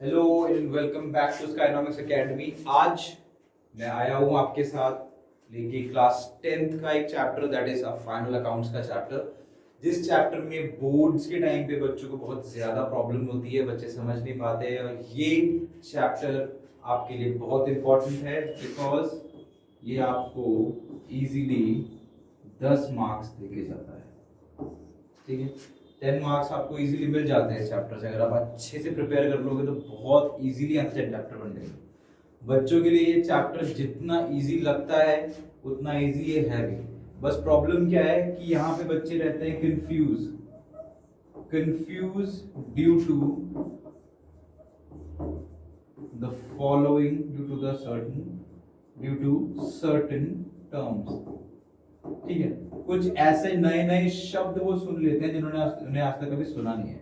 Hello and welcome back to Skynomics academy. आज मैं आया हूँ आपके साथ लेके क्लास 10th का एक chapter that is final accounts का चैप्टर। जिस चैप्टर में बोर्ड्स के टाइम पे बच्चों को बहुत ज़्यादा प्रॉब्लम होती है, बच्चे समझ नहीं पाते हैं और ये चैप्टर आपके लिए बहुत इंपॉर्टेंट है बिकॉज ये आपको इजीली 10 मार्क्स देके जाता है। ठीक है, 10 मार्क्स आपको इजीली मिल जाते हैं इस चैप्टर से। अगर आप अच्छे से प्रिपेयर कर लोगे तो बहुत इजीली आंसर चैप्टर बन जाएगा। बच्चों के लिए ये चैप्टर जितना इजी लगता है उतना इजी ये है भी। बस प्रॉब्लम क्या है कि यहाँ पे बच्चे रहते हैं confuse due to the following due to certain terms. ठीक है, कुछ ऐसे नए नए शब्द वो सुन लेते हैं जिन्होंने उन्हें आज तक कभी सुना नहीं है।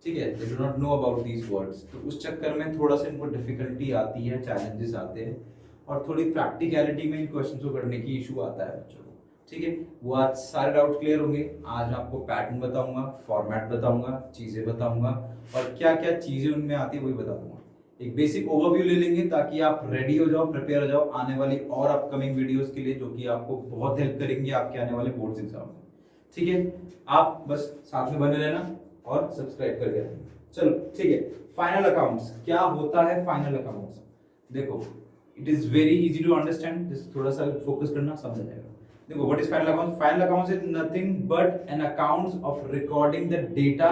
ठीक है, they do not know about these words, तो उस चक्कर में थोड़ा सा इनको डिफिकल्टी आती है, चैलेंजेस आते हैं और थोड़ी प्रैक्टिकलिटी में इन क्वेश्चंस को करने की इशू आता है बच्चों को। ठीक है, वो आज सारे डाउट क्लियर होंगे। आज मैं आपको पैटर्न बताऊंगा, फॉर्मेट बताऊंगा, चीजें बताऊंगा और क्या क्या चीजें उनमें आती है वही बता दूंगा। एक बेसिक ओवरव्यू ले लेंगे ताकि आप रेडी हो जाओ, प्रिपेयर हो जाओ आने वाली और अपकमिंग वीडियोस के लिए, जो कि आपको बहुत हेल्प करेंगे आपके आने वाले बोर्ड्स एग्जाम में। ठीक है, आप बस साथ में बने रहना और सब्सक्राइब करके रहना। चलो ठीक है, फाइनल अकाउंट्स क्या होता है? फाइनल अकाउंट्स देखो, it is very easy to understand, just थोड़ा सा फोकस करना, समझ जाएगा। देखो, what is final accounts? Final accounts is nothing but an accounts of recording the data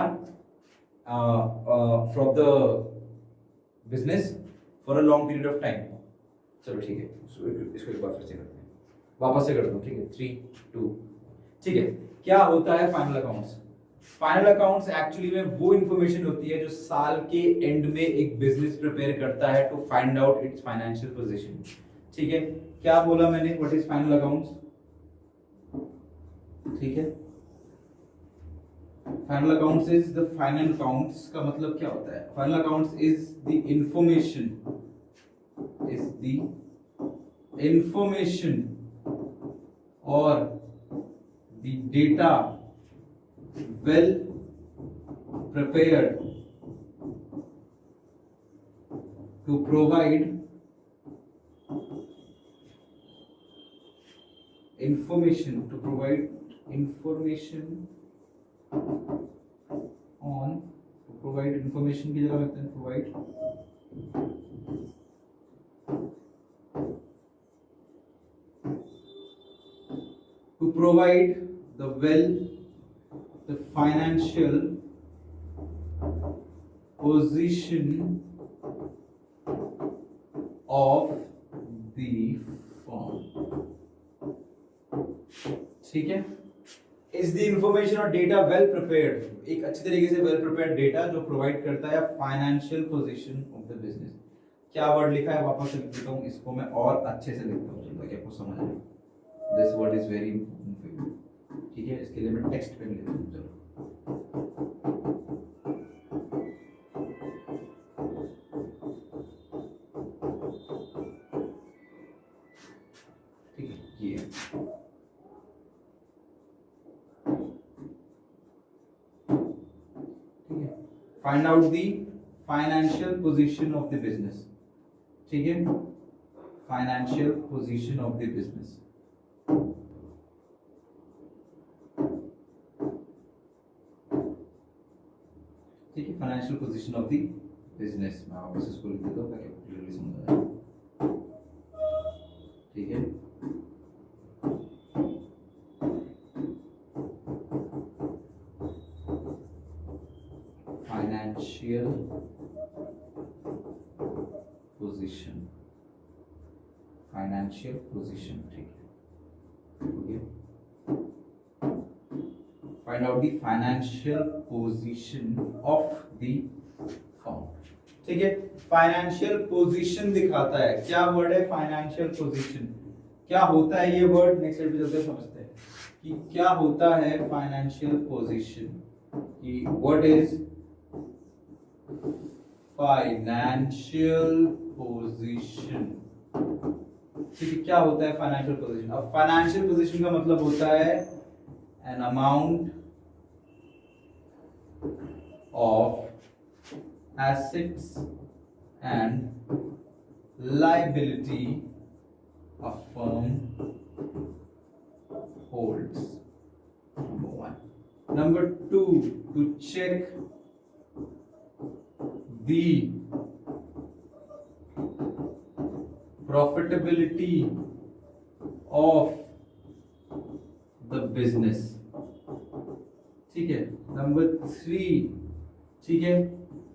from the business for a long period of time. चलो ठीक है, इसको एक बार फिर से करते हैं, वापस से करता हूँ। ठीक है, 3 2। ठीक है, क्या होता है final accounts? Final accounts actually में वो इंफॉर्मेशन होती है जो साल के एंड में एक बिजनेस प्रिपेयर करता है to find out its financial position. ठीक है, क्या बोला मैंने? What is final accounts? ठीक है, final accounts is the final accounts का मतलब क्या होता है? Final accounts is the information और the data well prepared to provide information की जगह लगता है provide the financial position of the firm। ठीक है, इज द इंफॉर्मेशन और डेटा वेल प्रिपेयर्ड, एक अच्छी तरीके से वेल प्रिपेयर्ड डेटा जो प्रोवाइड करता है financial position of the business. क्या वर्ड लिखा है वापस से लिख देता हूं, इसको मैं और अच्छे से लिखता हूं ताकि आपको समझ आए। This word is very important for you. ठीक है, इसके लिए मैं टेक्स्ट पेन लेता हूं। चलो ठीक है, ये find out the financial position of the business. ठीक है, financial position of the business. ठीक है, financial position of the business. मैं वापस इसको लिख देता हूं ताकि आपको क्लियरली समझ आए। ठीक है, फाइनेंशियल पोजीशन। ठीक है, find out the financial position of the firm. ठीक है, फाइनेंशियल पोजीशन दिखाता है। क्या वर्ड है फाइनेंशियल पोजीशन? क्या होता है ये वर्ड? नेक्स्ट स्लाइड पे चलते समझते हैं कि क्या होता है फाइनेंशियल पोजीशन, कि व्हाट इज फाइनेंशियल पोजीशन। ठीक है, क्या होता है फाइनेंशियल पोजीशन? अब फाइनेंशियल पोजीशन का मतलब होता है an amount of assets and liability a firm holds. Number one. Number two, to check the profitability of the business. ठीक है. नंबर थ्री, ठीक है,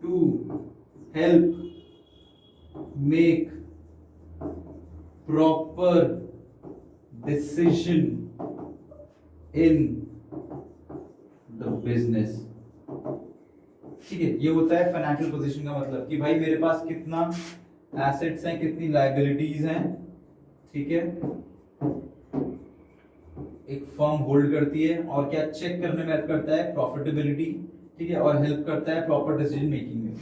to help make proper decision in the business. ठीक है, ये होता है फाइनेंशियल पोजीशन का मतलब कि भाई मेरे पास कितना एसेट्स हैं, कितनी लायबिलिटीज हैं. ठीक है, एक फर्म होल्ड करती है और क्या चेक करने में हेल्प करता है, प्रॉफिटेबिलिटी. ठीक है, और हेल्प करता है प्रॉपर डिसीजन मेकिंग में.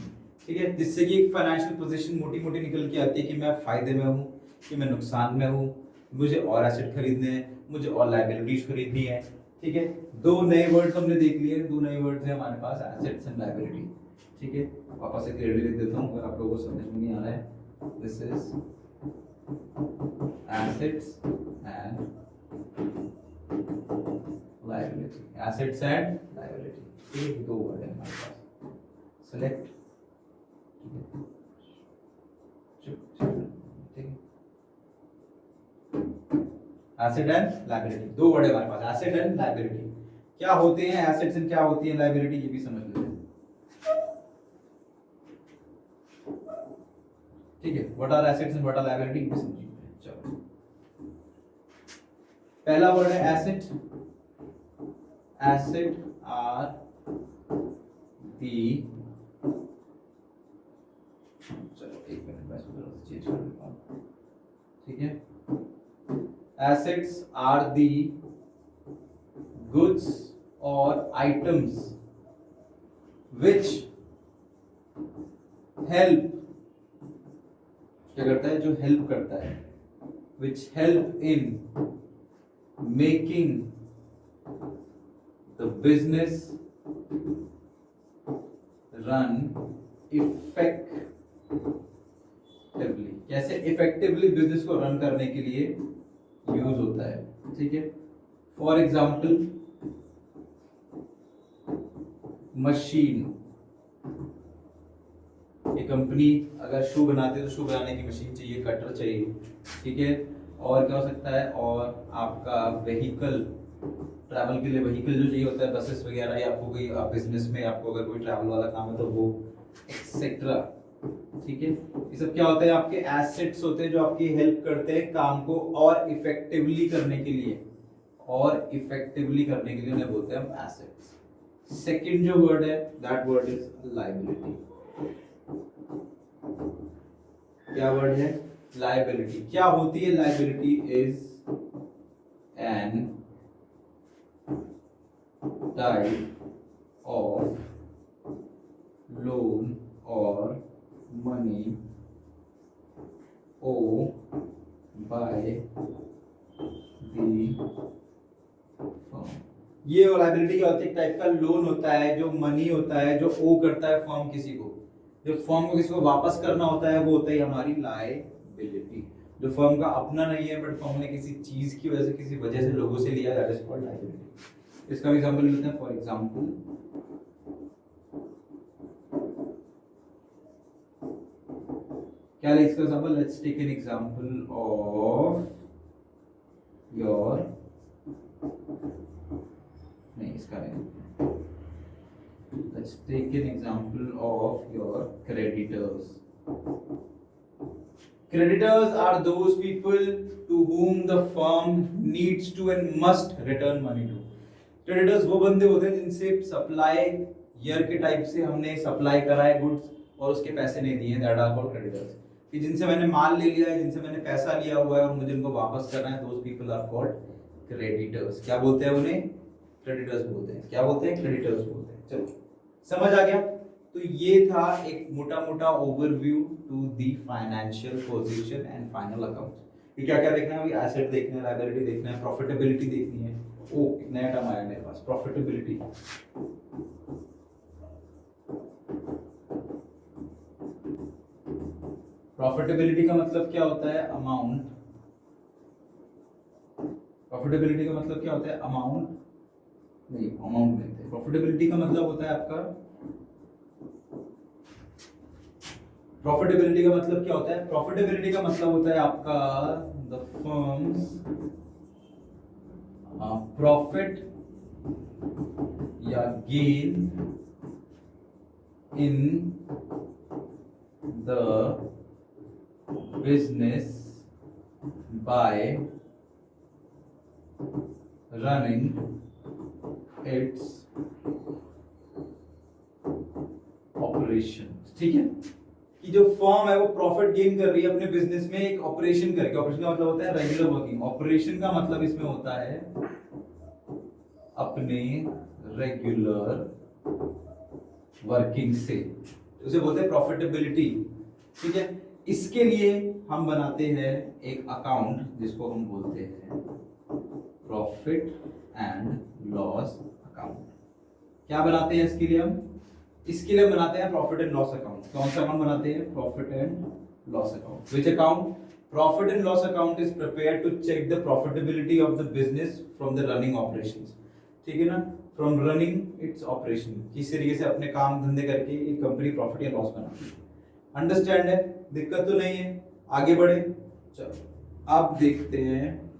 ठीक है, जिससे कि एक फाइनेंशियल पोजीशन मोटी मोटी निकल के आती है कि मैं फायदे में हूँ, कि मैं नुकसान में हूँ, मुझे और एसेट खरीदने हैं, मुझे और लायबिलिटीज खरीदनी है. ठीक है, दो नए वर्ड्स हमने देख लिए. दो नए वर्ड्स हैं हमारे पास, एसेट्स एंड लायबिलिटी. ठीक है, वापस से क्लियरली लिख देता हूँ अगर आप लोगों को समझ में नहीं आ रहा है. This is assets and liability. Assets and liability, ये दो वर्ड है हमारे पास. सेलेक्ट. ठीक है, एसेट एंड लायबिलिटी, दो वर्ड है हमारे पास, एसेट एंड लायबिलिटी. क्या होते हैं एसेट्स एंड क्या होती है लायबिलिटी, ये भी समझ लेते हैं. ठीक है, what are assets and what are liability, ये समझिए. चलो, पहला वर्ड है एसेट. एसेट आर दी, चलो एक मिनट मैं इसको थोड़ा सा चेंज कर देता हूं. ठीक है, एसेट्स आर दी गुड्स और आइटम्स विच हेल्प, क्या करता है, जो हेल्प करता है, which help in making the business run effectively. कैसे इफेक्टिवली बिजनेस को रन करने के लिए यूज होता है. ठीक है, फॉर एग्जाम्पल मशीन. एक कंपनी अगर शू बनाती है तो शू बनाने की मशीन चाहिए, कटर चाहिए. ठीक है, और क्या हो सकता है, और आपका व्हीकल, ट्रैवल के लिए व्हीकल जो चाहिए होता है, बसेस वगैरह, या आपको कोई बिजनेस में आपको अगर कोई ट्रैवल वाला काम है तो वो, एक्सेट्रा. ठीक है, ये सब क्या होते हैं, आपके एसेट्स होते हैं जो आपकी हेल्प करते हैं काम को और इफेक्टिवली करने के लिए, और इफेक्टिवली करने के लिए उन्हें बोलते हैं हम एसेट्स. सेकंड जो वर्ड है, दैट वर्ड इज लायबिलिटी. क्या वर्ड है, लायबिलिटी. क्या होती है liability, is an type of loan और money owed by the firm. ये लायबिलिटी क्या होती है, एक टाइप का लोन होता है, जो मनी होता है, जो ओ करता है फर्म किसी को, जो फर्म को किसी को वापस करना होता है, वो होता है हमारी लायबिलिटी. जो फर्म का अपना नहीं है बट फर्म ने किसी चीज की वजह से, किसी वजह से लोगों से लिया, दैट इज कॉल्ड लायबिलिटी. इसका एग्जांपल लेते हैं. फॉर एग्जांपल क्या है इसका example, let's take an example of your, नहीं इसका नहीं, let's take an example of your creditors. Creditors are those people to whom the firm needs to and must return money to. Creditors वो बंदे होते हैं जिनसे सप्लाई ईयर के type से हमने सप्लाई करा है गुड्स और उसके पैसे नहीं दिए, दैट आर कॉल्ड क्रेडिटर्स. कि जिनसे मैंने माल ले लिया है, जिनसे मैंने पैसा लिया हुआ है और मुझे उनको वापस करना है, those people are called creditors. क्या बोलते हैं उन्हें, क्रेडिटर्स बोलते हैं. क्या बोलते हैं, क्रेडिटर्स बोलते हैं. चलो समझ आ गया. तो ये था एक मोटा मोटा overview to the financial position and final accounts. ये क्या क्या देखना है अभी, एसेट देखना है, लायबिलिटी देखना है, प्रॉफिटेबिलिटी देखनी है. ओ एक नया टर्म आया मेरे पास, प्रॉफिटेबिलिटी. प्रॉफिटेबिलिटी का मतलब क्या होता है? अमाउंट। प्रॉफिटेबिलिटी का मतलब क्या होता है? अमाउंट नहीं, अमाउंट नहीं, प्रॉफिटेबिलिटी का मतलब होता है आपका, प्रॉफिटेबिलिटी का मतलब क्या होता है? प्रॉफिटेबिलिटी का मतलब होता है आपका द फर्म्स प्रॉफिट या gain in the business by running its operation. ठीक है, कि जो फर्म है वो प्रॉफिट गेन कर रही है अपने बिजनेस में एक ऑपरेशन करके। ऑपरेशन का मतलब होता है रेगुलर वर्किंग। ऑपरेशन का मतलब इसमें होता है अपने रेगुलर वर्किंग से, उसे बोलते हैं प्रॉफिटेबिलिटी। ठीक है, इसके लिए हम बनाते हैं एक अकाउंट जिसको हम बोलते हैं प्रॉफिट एंड लॉस अकाउंट। क्या बनाते हैं इसके लिए? हम इसके लिए बनाते हैं प्रॉफिट एंड लॉस अकाउंट। कौन सा अकाउंट बनाते हैं? Profit and loss account. Which account? Profit and loss account is prepared to check the profitability of the business from the running operations. ठीक है ना, फ्रॉम रनिंग इट्स ऑपरेशन, किस तरीके से अपने काम धंधे करके एक कंपनी प्रॉफिट या लॉस बनाती है। अंडरस्टैंड है? दिक्कत तो नहीं है? आगे बढ़े, चलो अब देखते हैं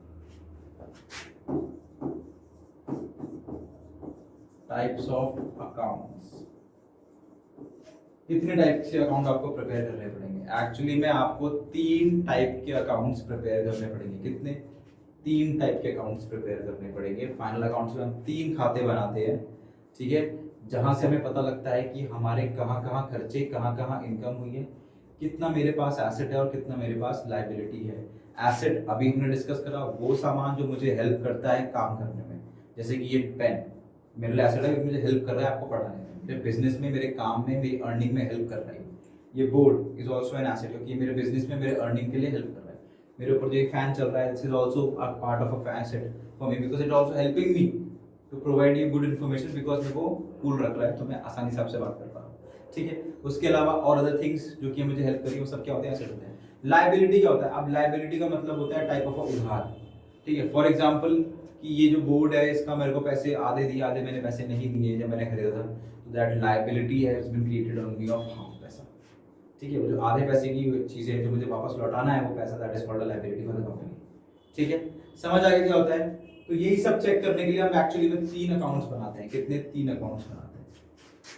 टाइप्स ऑफ अकाउंट्स। कितने टाइप के अकाउंट आपको प्रिपेयर करने पड़ेंगे? एक्चुअली में आपको 3 टाइप के अकाउंट्स प्रिपेयर करने पड़ेंगे। कितने? 3 टाइप के अकाउंट्स प्रिपेयर करने पड़ेंगे। फाइनल अकाउंट्स में हम 3 खाते बनाते हैं। ठीक है, जहां से हमें पता लगता है कि हमारे कहाँ कहाँ खर्चे, कहाँ कहाँ इनकम हुई है, कितना मेरे पास एसेट है और कितना मेरे पास लायबिलिटी है। एसेट अभी हमने डिस्कस करा, वो सामान जो मुझे हेल्प करता है काम करने में, जैसे कि ये पेन मेरे लिए एसेट है, मुझे हेल्प कर रहा है आपको पढ़ाने में, मेरे बिजनेस में, मेरे काम में, मेरी अर्निंग में हेल्प कर रहा है। ये board is also an asset, क्योंकि मेरे बिजनेस में मेरे अर्निंग के लिए हेल्प कर रहा है। मेरे ऊपर जो एक फैन चल रहा है, this is also a part of a asset for me, because it also helping me to provide you good information, because मेरे को कूल रख रहा है तो मैं आसानी से आपसे बात कर पा रहा हूँ। ठीक है, उसके अलावा और अदर थिंग्स जो कि मुझे हेल्प करेगी वो सब क्या होते हैं? एसेट होते हैं। लायबिलिटी क्या होता है? अब लायबिलिटी का मतलब होता है टाइप ऑफ उधार। ठीक है, फॉर एग्जाम्पल कि ये जो बोर्ड है इसका मेरे को पैसे आधे दिए, आधे मैंने पैसे नहीं दिए जब मैंने खरीदा था, तो that liability has been created on me of half पैसा। ठीक है, वो जो आधे पैसे की चीजें हैं जो मुझे वापस लौटाना है वो पैसा, that is called liability for the company. ठीक है, समझ आ गया क्या होता है? तो यही सब चेक करने के लिए हम एक्चुअली में 3 अकाउंट्स बनाते हैं। कितने? 3 अकाउंट्स बनाते हैं।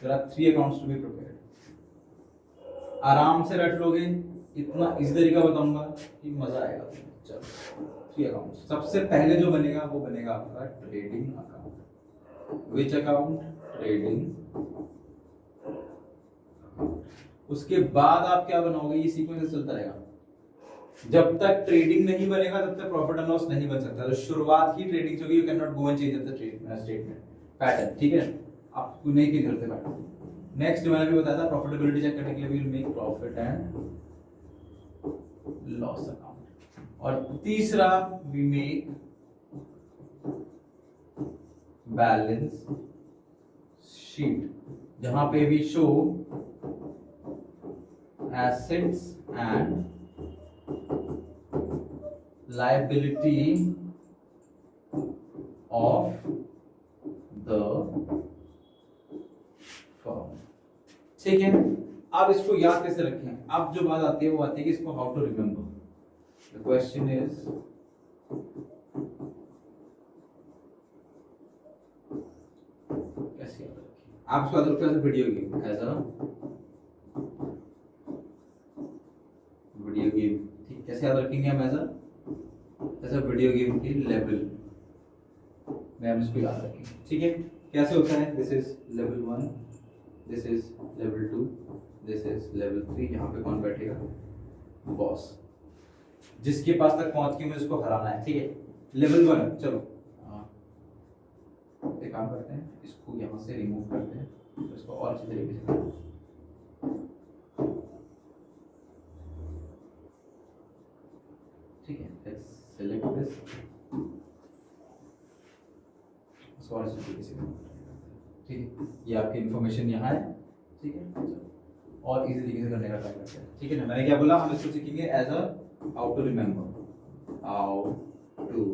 There are 3 accounts to be prepared. आराम से रट लोगे, इतना इजी तरीका बताऊंगा कि मजा आएगा। चलो 3 अकाउंट। सबसे पहले जो बनेगा वो बनेगा आपका trading account. Which account? Trading. उसके बाद आप क्या बनाओगे? ये सीक्वेंस चलता रहेगा। जब तक ट्रेडिंग नहीं बनेगा तब तक प्रॉफिट एंड लॉस नहीं बन सकता। तो शुरुआत ही ट्रेडिंग से होगी। You can not go and change the statement pattern. ठीक है, आपको नहीं चेंज करते पैटर्न। नेक्स्ट मैंने भी बताया था प्रॉफिटेबिलिटी चेक करने के लिए we will make profit and loss account. और तीसरा वी मेक बैलेंस शीट, जहां पे we show assets and liability of the firm. ठीक है, अब इसको याद कैसे रखें? अब जो बात आती है वो आती है कि इसको how to remember. The question is कैसे याद रखें? आप इसको याद रखते हैं video game, as a video game. ठीक, कैसे याद रखेंगे हम? एज अ वीडियो गेम की लेवल में हम इसको याद रखेंगे। ठीक है, कैसे होता है? This is level 1, this is level 2, this is level 3। यहाँ पे कौन बैठेगा? बॉस, जिसके पास तक पहुंच के मुझे उसको हराना है। ठीक है, लेवल 1। चलो एक काम करते हैं, इसको यहाँ से रिमूव करते हैं, तो इसको और अच्छी तरीके से करते हैं। ठीक है, लेट्स सेलेक्ट दिस, इसको और अच्छी तरीके से। ठीक है, ये आपकी इंफॉर्मेशन यहाँ है। ठीक है, चलो और इजी तरीके से करने का ट्राई करते हैं, ठीक है ना। मैंने क्या बोला, हम इसको सीखेंगे as a how to remember, how to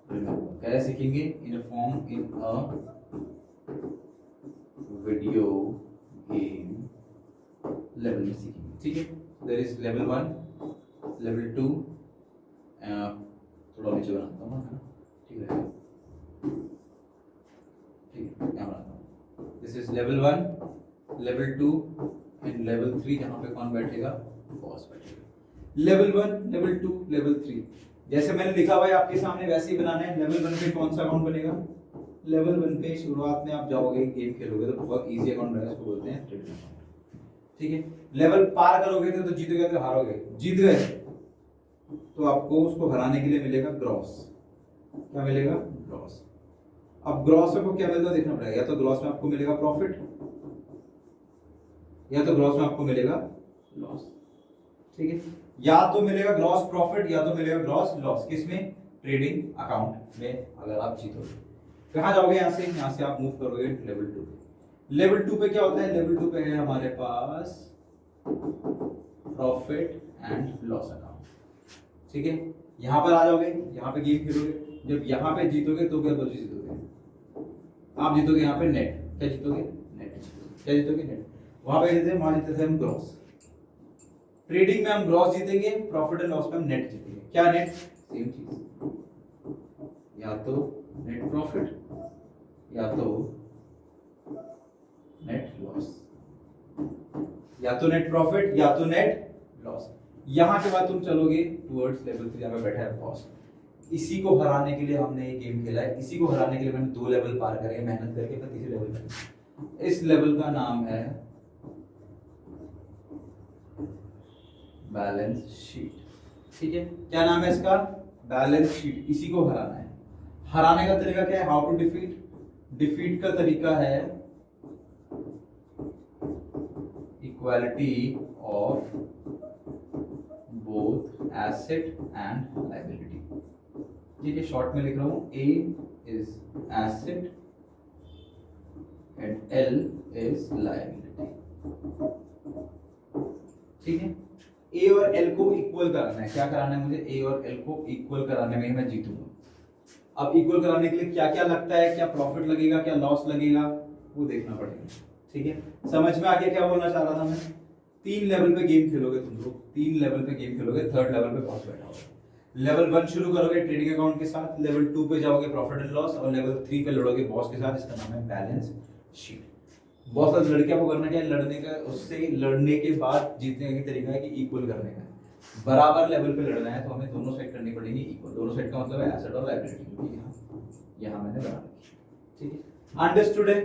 remember, कैसे सीखेंगे, in a form, in a video game level में सीखेंगे, ठीक है। देयर इज लेवल 1, लेवल 2, थोड़ा नीचे बनाता हूँ ना, ठीक है, ठीक है, यहाँ बनाता हूँ। This is level 1, level 2 and level 3, जहाँ पे कौन बैठेगा, बॉस बैठेगा। लेवल 1, लेवल 2, लेवल 3, जैसे मैंने लिखा हुआ है आपके सामने वैसे ही बनाना है। लेवल 1 पे कौन सा अकाउंट बनेगा, लेवल 1 पे शुरुआत में आप जाओगे, गेम खेलोगे तो बहुत इजी अकाउंट बनेगा, इसको बोलते हैं ट्रेडिंग अकाउंट, ठीक है। लेवल पार करोगे तो जीतोगे तो हारोगे, जीत गए तो आपको उसको हराने के लिए मिलेगा ग्रॉस। क्या मिलेगा, ग्रॉस। अब ग्रॉस में आपको क्या मिलेगा देखना पड़ेगा, या तो ग्रॉस में आपको मिलेगा प्रॉफिट, या तो ग्रॉस में आपको मिलेगा लॉस, ठीक है। या तो मिलेगा ग्रॉस प्रॉफिट या तो मिलेगा ग्रॉस लॉस, किसमें, ट्रेडिंग अकाउंट में, अगर आप जीतोगे। कहां जाओगे, यहां से आप मूव करोगे लेवल 2 पे। लेवल 2 पे क्या होता है, लेवल 2 पे है हमारे पास प्रॉफिट एंड लॉस अकाउंट, ठीक है। यहां पर आ जाओगे, यहां पे गेम खेलोगे, जब यहां पे जीतोगे तो क्या जीतोगे, आप जीतोगे यहाँ पे नेट, क्या जीतोगे, नेट, क्या जीतोगे, नेट। वहां पे जीते, वहां जीते थे हम ग्रॉस। ट्रेडिंग में हम ग्रॉस जीतेंगे, प्रॉफिट एंड लॉस में हम नेट जीतेंगे। क्या नेट, सेम चीज, या तो नेट प्रॉफिट या तो नेट लॉस, या तो नेट प्रॉफिट या तो नेट लॉस। यहां के बाद तुम चलोगे टुवर्ड्स लेवल 3, जहां पे बैठा है बॉस। इसी को हराने के लिए हमने ये गेम खेला है, इसी को हराने के लिए मैंने 2 लेवल पार करे, मेहनत करके मैं तीसरे लेवल पे। इस लेवल का नाम है बैलेंस शीट, ठीक है। क्या नाम है इसका, बैलेंस शीट। इसी को हराना है। हराने का तरीका क्या है, हाउ टू डिफीट, डिफीट का तरीका है equality of both asset and liability, ठीक है। शॉर्ट में लिख रहा हूं, A is asset and L is liability, ठीक है। ए और एल को इक्वल कराना है। क्या कराना है मुझे, ए और एल को इक्वल कराने में मैं जीतूंगा। अब इक्वल कराने के लिए क्या क्या लगता है, क्या प्रॉफिट लगेगा, क्या लॉस लगेगा, वो देखना पड़ेगा, ठीक है। समझ में आ गया क्या बोलना चाह रहा था मैं। 3 लेवल पे गेम खेलोगे तुम लोग, 3 लेवल पे गेम खेलोगे, 3rd लेवल पे बॉस बैठा होगा। लेवल 1 शुरू करोगे ट्रेडिंग अकाउंट के साथ, लेवल 2 पे जाओगे प्रॉफिट एंड लॉस, और लेवल 3 पे लड़ोगे बॉस के साथ, इसका नाम है बैलेंस शीट। बहुत सारे लड़के को करना क्या है, लड़ने का, उससे लड़ने के बाद जीतने का तरीका है कि इक्वल करने का, बराबर लेवल पे लड़ना है, तो हमें दोनों साइड करनी पड़ेगी इक्वल। दोनों साइड का मतलब है एसेट और लायबिलिटी, यहाँ मैंने बना रखी, ठीक है। अंडरस्टूड है,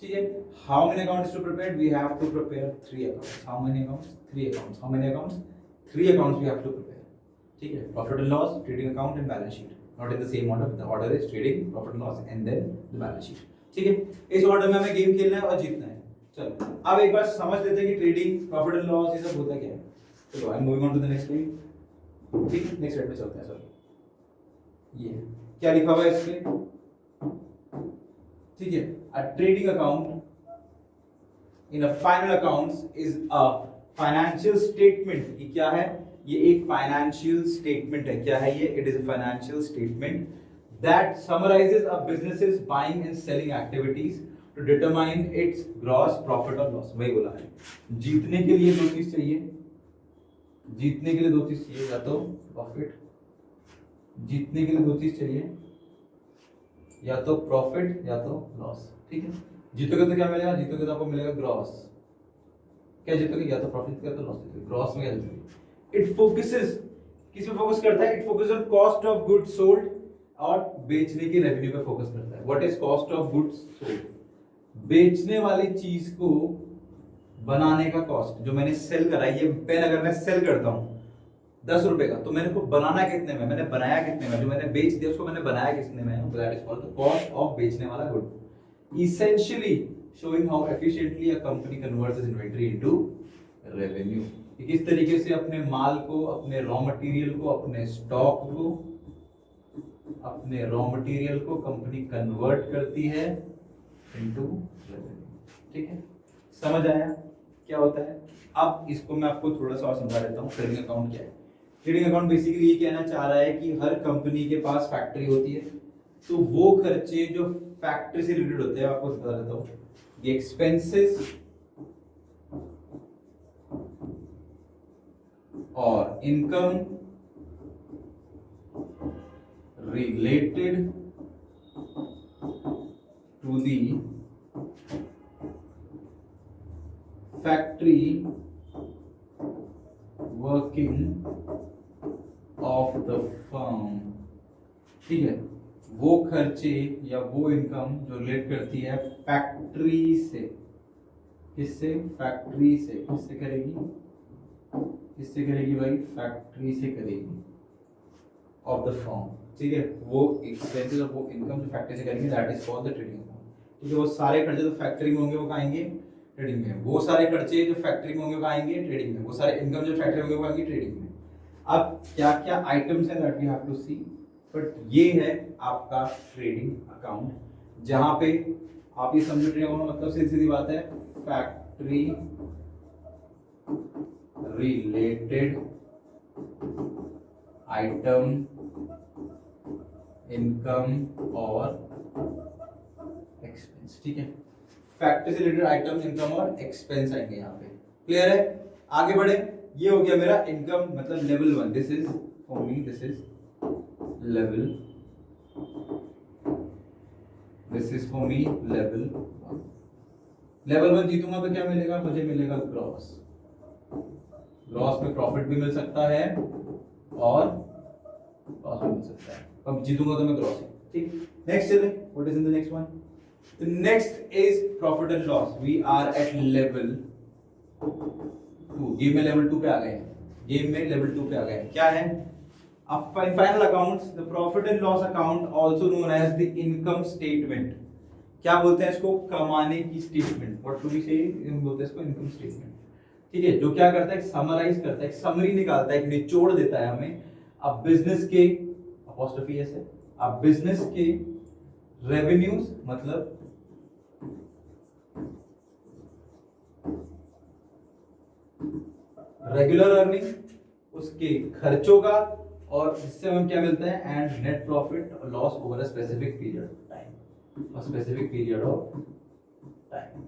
ठीक है। How many accounts to prepare, we have to prepare 3 accounts. How many accounts, 3 accounts. How many accounts, 3 accounts we have to prepare, ठीक है। Profit and loss, trading account and balance sheet, not in the same order, the order is trading, profit and loss and then the balance sheet, ठीक है। इस order में हमें game खेलना है और जीतना है। चलो अब एक बार समझ लेते हैं कि ट्रेडिंग, प्रॉफिट एंड लॉस ये सब होता क्या है। चलो I am moving on to the next page, ठीक है। नेक्स्ट स्लाइड पे चलते हैं। सर ये क्या लिखा हुआ है इस पे, ठीक है। अ trading account in a final accounts is a financial statement. ये क्या है, ये एक फाइनेंशियल स्टेटमेंट है। क्या है ये, it is a financial statement that summarises a business's buying and selling activities to determine its gross profit और लॉस। वही बोला है, जीतने के लिए 2 चीज चाहिए, जीतने के लिए 2 चीज चाहिए, या तो प्रॉफिट, जीतने के लिए 2 चीज चाहिए, या तो प्रॉफिट या तो लॉस, ठीक है। जीतोगे तो क्या मिलेगा, जीतोगे तो आपको मिलेगा ग्रॉस। क्या जीतोगे, या तो प्रॉफिट या तो लॉस जीतोगे। ग्रॉस में क्या जीतोगे, इट फोकसेस, किस पे फोकस करता है, it focuses on cost of goods sold, और बेचने के रेवेन्यू पे फोकस करता है। What is cost of goods sold, बेचने वाली चीज को बनाने का कॉस्ट, जो मैंने सेल करा, ये पेन अगर मैं सेल करता हूं 10 रुपए का, तो मैंने को बनाना कितने में, मैंने बनाया कितने में, जो मैंने बेच दिया उसको मैंने बनाया कितने में, that is called the cost of बेचने वाला good. Essentially showing how efficiently a company converts its inventory into revenue। किस तरीके से अपने माल को, अपने रॉ मटेरियल को, अपने स्टॉक को, अपने रॉ मटेरियल को कंपनी कन्वर्ट करती है इनटू रेवेन्यू, ठीक है। समझ आया क्या होता है? अब इसको मैं आपको थोड़ा सा और समझा देता हूँ ट्रेडिंग अकाउंट क्या है। ट्रेडिंग अकाउंट बेसिकली ये कहना चाह रहा है कि हर कंपनी के पास फैक्ट्री होती है, तो वो खर्चे जो फैक्ट्री से रिलेटेड होते हैं आपको बता देता हूँ, ये एक्सपेंसेस और income related to the factory working of the firm. ठीक है, वो खर्चे या वो इनकम जो रिलेट करती है फैक्ट्री से। किससे? फैक्ट्री से। किससे करेगी? किससे करेगी भाई? फैक्ट्री से करेगी, ऑफ द फर्म। ठीक है, वो एक्सपेंसेस और वो इनकम जो फैक्ट्री से करेंगे that is called the trading account. ठीक है, वो सारे खर्चे जो फैक्ट्री में होंगे वो कहाँ आएंगे? ट्रेडिंग में। वो सारे खर्चे जो फैक्ट्री में होंगे वो कहाँ आएंगे? ट्रेडिंग में। वो सारे इनकम जो फैक्ट्री में होंगे वो आएंगे ट्रेडिंग में। अब क्या क्या आइटम्स हैं that we have to see, but ये है आपका ट्रेडिंग अकाउंट, जहां पे आप ये समझो ट्रेडिंग अकाउंट मतलब सीधी सीधी बात है, फैक्ट्री रिलेटेड आइटम, इनकम और एक्सपेंस। ठीक है, फैक्ट्री से रिलेटेड आइटम, इनकम और एक्सपेंस आएंगे यहाँ पे। क्लियर है? आगे बढ़े। ये हो गया मेरा इनकम मतलब level 1। This is for me, this is level, this is for me level 1। Level 1 जीतूंगा तो क्या मिलेगा? मुझे मिलेगा ग्रॉस। ग्रॉस में प्रॉफिट भी मिल सकता है और लॉस भी मिल सकता है। अब जीतूंगा तो मैं ग्रॉस। ठीक, नेक्स्ट चले। What is in the next one? The next is profit and loss. We are at level 2। Game में लेवल 2 पे आ गए हैं। गेम में लेवल 2 पे आ गए हैं। क्या है? अब final accounts, the profit and loss account also known as the income statement. क्या बोलते हैं इसको? कमाने की स्टेटमेंट। व्हाट डू वी से? बोलते हैं इसको इनकम स्टेटमेंट। ठीक है, जो क्या करता है? समराइज करता है, एक समरी निकालता है, एक निचोड़ देता है हमें अब बिजनेस के अपॉस्ट्रोफी ऐसे अब बिजनेस के रेवेन्यूज मतलब रेगुलर अर्निंग, उसके खर्चों का, और इससे हमें क्या मिलता है? एंड नेट प्रॉफिट और loss over a specific period of time, और स्पेसिफिक पीरियड ऑफ टाइम।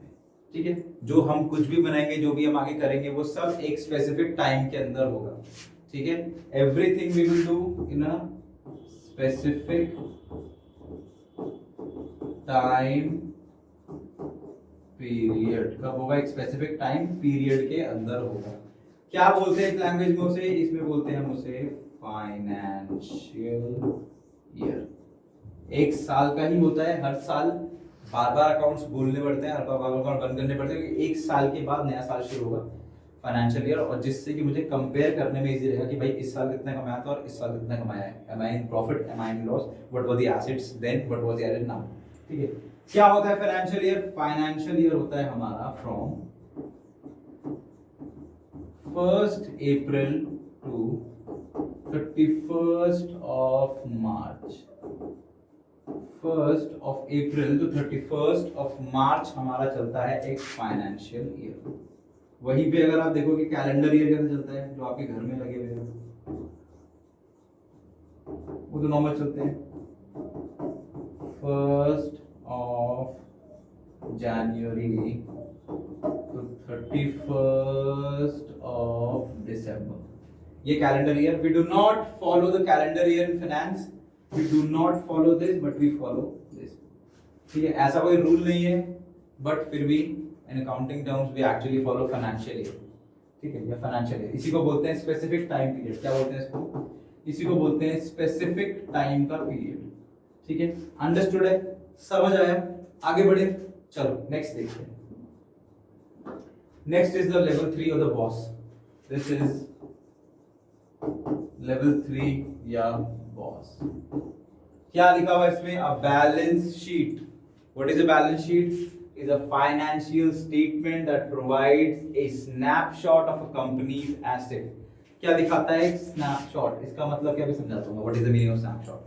ठीक है, जो हम कुछ भी बनाएंगे, जो भी हम आगे करेंगे, वो सब एक स्पेसिफिक टाइम के अंदर होगा। ठीक है, everything we will do in a specific time period. कब होगा? एक स्पेसिफिक टाइम पीरियड के अंदर होगा। क्या बोलते हैं इस लैंग्वेज में उसे? इसमें बोलते हैं हम उसे फाइनेंशियल ईयर। एक साल का ही होता है, हर साल बार बार अकाउंट्स बोलने पड़ते हैं, हर बार अकाउंट बंद करने पड़ते हैं, एक साल के बाद नया साल शुरू होगा फाइनेंशियल ईयर, और जिससे कि मुझे कंपेयर करने में इजी रहेगा कि भाई इस साल कितना कमाया था और इस साल कितना कमाया है। Am I in profit, am I in loss, what were the assets then, what was the asset now. ठीक है, क्या होता है फाइनेंशियल ईयर? फाइनेंशियल ईयर होता है हमारा from 1st April to 31st of March। 1st of April to 31st of March हमारा चलता है एक फाइनेंशियल ईयर। वहीं पे अगर आप देखोगे कैलेंडर ईयर कैसे चलता है, जो आपके घर में लगे हुए हैं वो तो नॉर्मल चलते हैं। 1st of January to 31st of December, ये calendar year. We do not follow the calendar year in finance. We do not follow this, but we follow this. ठीक है, ऐसा कोई रूल नहीं है, बट फिर भी in accounting terms we actually follow financial year। ठीक है, ये फाइनेंशियल ईयर, इसी को बोलते हैं स्पेसिफिक टाइम पीरियड। क्या बोलते हैं इसको? इसी को बोलते हैं स्पेसिफिक टाइम का पीरियड। ठीक है, अंडरस्टूड है? समझ आया? आगे बढ़े, चलो नेक्स्ट देखते हैं। Next is the level 3 of the boss. This is level 3 या बॉस। क्या लिखा हुआ है इसमें? A balance sheet. What is a balance sheet? is a financial statement that provides a snapshot of a company's asset। क्या दिखाता है? Snapshot. इसका मतलब क्या भी समझाता हूँ। What is the meaning of snapshot?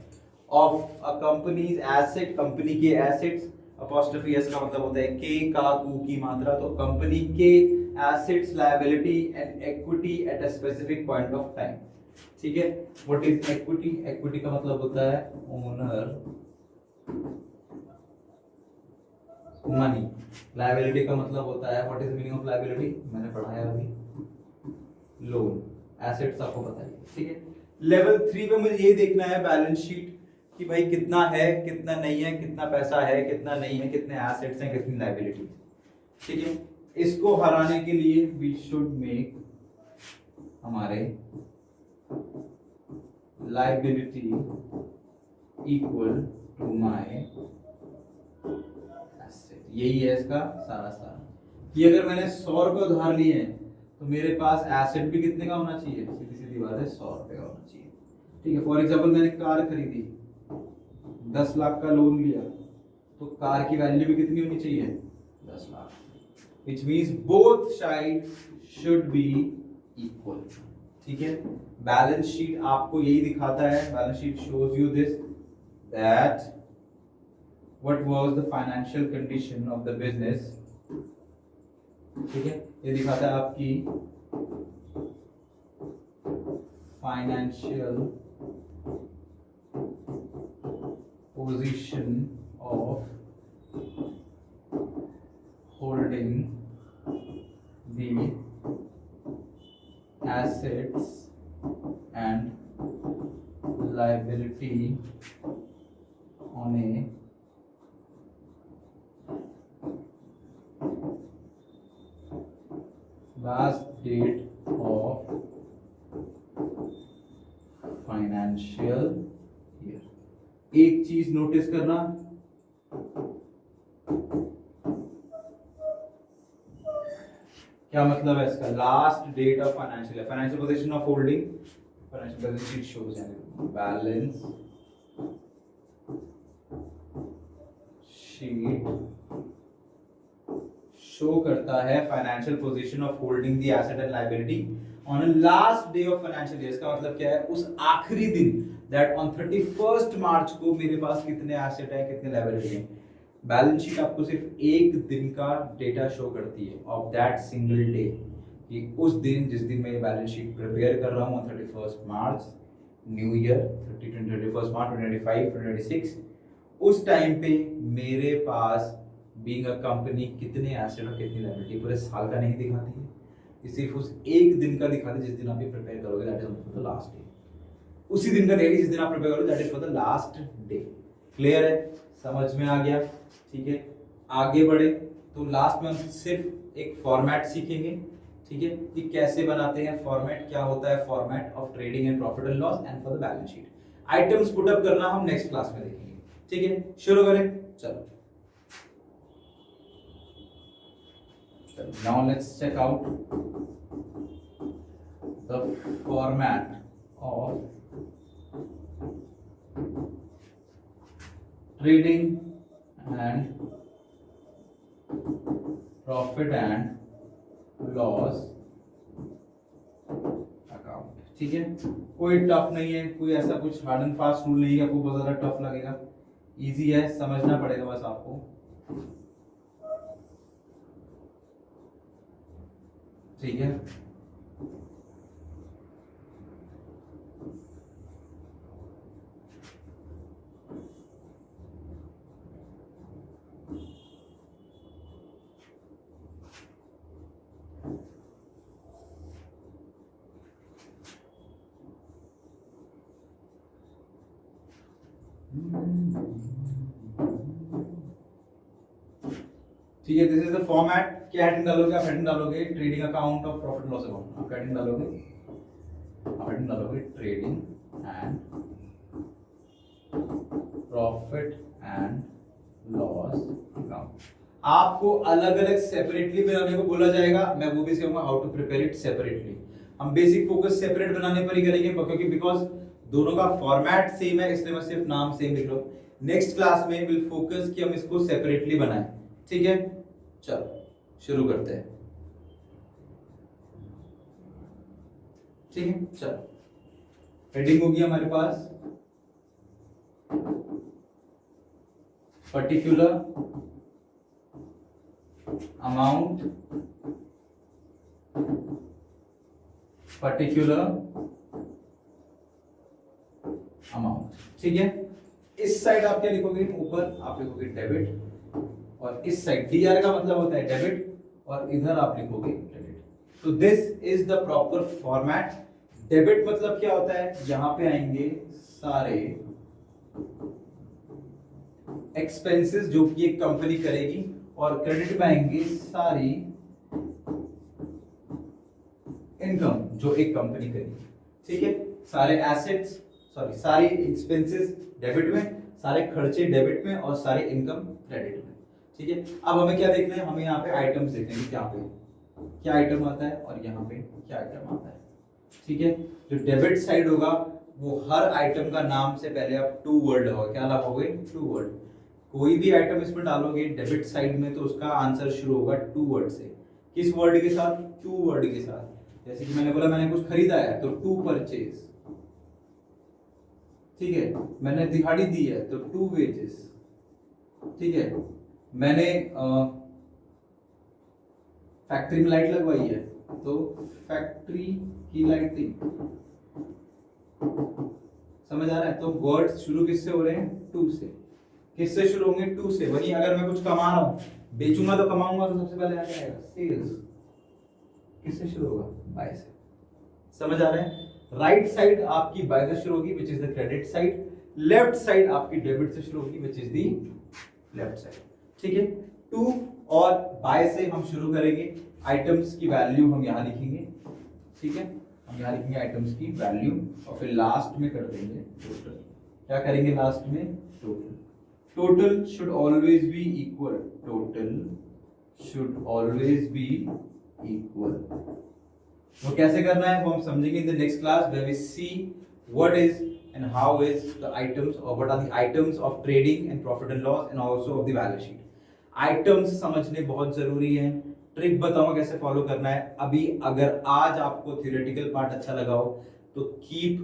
Of a companies asset, company के एसेट्स अपॉस्ट्रोफी एस का मतलब होता है के का कू की मात्रा, तो कंपनी के assets liability and equity at a specific point of time. ठीक है, व्हाट इज इक्विटी? इक्विटी का मतलब होता है ओनर मनी। लायबिलिटी का मतलब होता है, what is the meaning of liability? मैंने पढ़ाया अभी, लोन। एसेट्स आपको पता है, ठीक है। लेवल 3 पे मुझे ये देखना है बैलेंस शीट कि भाई कितना है कितना नहीं है, कितना पैसा है कितना नहीं है, कितने एसेट्स हैं कितनी लायबिलिटी, ठीक है। इसको हराने के लिए वी शुड मेक हमारे liability equal to my asset. यही है इसका सारा सार कि अगर मैंने 100 रुपए उधार लिए हैं तो मेरे पास एसेट भी कितने का होना चाहिए? सीधी सीधी बात है, 100 रुपए का होना चाहिए, ठीक है। फॉर एग्जाम्पल मैंने कार खरीदी, 10 लाख का लोन लिया, तो कार की वैल्यू भी कितनी होनी चाहिए? 10 lakh. Which means both side should be equal, ठीक है। बैलेंस शीट आपको यही दिखाता है, balance sheet shows you this that what was the financial condition of the business, ठीक है। ये दिखाता है आपकी financial position of holding the assets and liability on A last date of financial year। एक चीज नोटिस करना, क्या मतलब है इसका? Last date of financial year, financial position of holding, financial balance sheet shows balance sheet show करता है financial position of holding the asset and liability on a last day of financial year. इसका मतलब क्या है? उस आखिरी दिन, that on 31 मार्च को मेरे पास कितने एसेट है कितने लायबिलिटी है। बैलेंस शीट आपको सिर्फ एक दिन का डेटा शो करती है, ऑफ दैट सिंगल डे, कि उस दिन जिस दिन मैं ये बैलेंस शीट प्रिपेयर कर रहा हूँ, 31 मार्च न्यू ईयर, 31 मार्च 2025 2026, उस टाइम पे मेरे पास बीइंग अ कंपनी कितने एसेट और कितनी लायबिलिटी, पूरे साल का नहीं दिखाती है, ये सिर्फ उस एक दिन का दिखाती है जिस दिन आप ये प्रिपेयर करोगे, that is for the last day. उसी दिन का देगी जिस दिन आप प्रिपेयर करोगे, that is for the last day. Clear है? समझ में आ गया? ठीक है, आगे बढ़े तो लास्ट में हम सिर्फ एक फॉर्मेट सीखेंगे, ठीक है, कि कैसे बनाते हैं फॉर्मेट, क्या होता है format of trading and profit and loss and for the balance sheet. Items put up करना हम नेक्स्ट क्लास में देखेंगे, ठीक है। शुरू करें, चलो। Now let's check out the format of trading and profit and loss account, ठीक है। कोई टफ नहीं है, कोई ऐसा कुछ हार्ड एंड फास्ट रूल नहीं है आपको बहुत ज्यादा टफ लगेगा, इजी है, समझना पड़ेगा बस आपको, ठीक है। ठीक है, दिस इज द फॉर्मेट। क्या हेडिंग डालोगे? आप हेडिंग डालोगे trading account of profit loss account. आप हेडिंग डालोगे, आप हेडिंग डालोगे trading and profit and loss account. आपको अलग अलग सेपरेटली बनाने को बोला जाएगा, मैं वो भी सिखाऊंगा how to prepare it separately. हम बेसिक फोकस सेपरेट बनाने पर ही करेंगे, क्योंकि बिकॉज दोनों का फॉर्मेट सेम है, इसलिए मैं सिर्फ नाम सेम लिख रहा हूं। नेक्स्ट क्लास में विल फोकस कि हम इसको सेपरेटली बनाएं, ठीक है। चलो शुरू करते हैं, ठीक है। चलो, हेडिंग होगी हमारे पास पर्टिकुलर अमाउंट, पर्टिकुलर अमाउंट, ठीक है। इस साइड आप क्या लिखोगे, ऊपर आप लिखोगे डेबिट, और इस साइड डीआर का मतलब होता है डेबिट, और इधर आप लिखोगे क्रेडिट। तो this is the proper format. Debit मतलब क्या होता है, यहां पे आएंगे सारे एक्सपेंसेस जो कि एक कंपनी करेगी, और क्रेडिट में आएंगे सारी इनकम जो एक कंपनी करेगी, ठीक है। सारे एसेट्स, सॉरी सारी एक्सपेंसेस डेबिट में, सारे खर्चे डेबिट में, और सारे इनकम क्रेडिट में, ठीक है। अब हमें क्या देखना है, हमें यहाँ पे आइटम्स देखने हैं, क्या आइटम आता है और यहाँ पे क्या आइटम आता है, ठीक है। जो डेबिट साइड होगा वो हर आइटम का नाम से पहले आप टू वर्ड होगा, क्या लगाओगे, टू वर्ड। कोई भी आइटम इसमें डालोगे डेबिट साइड में तो उसका आंसर शुरू होगा टू वर्ड से। किस वर्ड के साथ, टू वर्ड के साथ। जैसे कि मैंने बोला मैंने कुछ खरीदा है तो टू परचेज, ठीक है। मैंने दिहाड़ी दी है तो टू वेजेस, ठीक है। मैंने फैक्ट्री में लाइट लगवाई है तो फैक्ट्री की लाइटिंग, समझ आ रहा है। तो वर्ड शुरू किससे हो रहे हैं, टू से। किससे शुरू होंगे, टू से। वही अगर मैं कुछ कमा रहा हूं, बेचूंगा तो कमाऊंगा, तो सबसे पहले आ जाएगा सेल्स। किससे शुरू होगा, बाय से। समझ आ रहा है। राइट साइड आपकी बाय से शुरू होगी which is the credit side, left side आपकी डेबिट से शुरू होगी which is the left side, ठीक है। टू और बाय से हम शुरू करेंगे। आइटम्स की वैल्यू हम यहां लिखेंगे, ठीक है। हम यहां लिखेंगे आइटम्स की वैल्यू, और फिर लास्ट में कर देंगे टोटल। क्या करेंगे लास्ट में, total. Total should always be equal, total should always be equal. वो कैसे करना है वो हम समझेंगे in the next class, where we see what is and how is the items or what are the items of trading and profit and loss and also of the balance sheet. Items समझने बहुत जरूरी है। Trick बताऊंगा कैसे follow करना है। अभी अगर आज आपको थियोरेटिकल पार्ट अच्छा लगा हो तो keep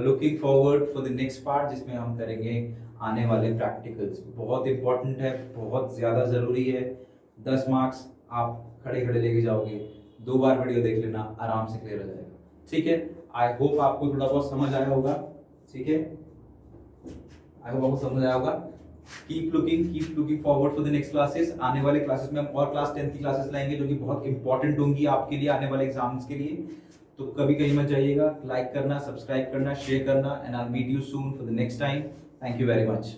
looking forward for the next part, जिसमें हम करेंगे आने वाले प्रैक्टिकल्स। बहुत इंपॉर्टेंट है, बहुत ज्यादा जरूरी है। 10 मार्क्स आप खड़े खड़े लेके जाओगे। 2 बार वीडियो देख लेना, आराम से क्लियर हो जाएगा, ठीक है। आई होप आपको थोड़ा बहुत समझ आया होगा, ठीक है। आई होप आपको समझ आया होगा। Keep looking forward for the next classes. आने वाले क्लासेस में हम और क्लास 10 की क्लासेस लाएंगे जो कि बहुत इंपॉर्टेंट होंगी आपके लिए आने वाले एग्जाम्स के लिए। तो कभी कहीं मत जाइएगा। लाइक करना, सब्सक्राइब करना, शेयर करना, and I will meet you soon for the next time. Thank you very much.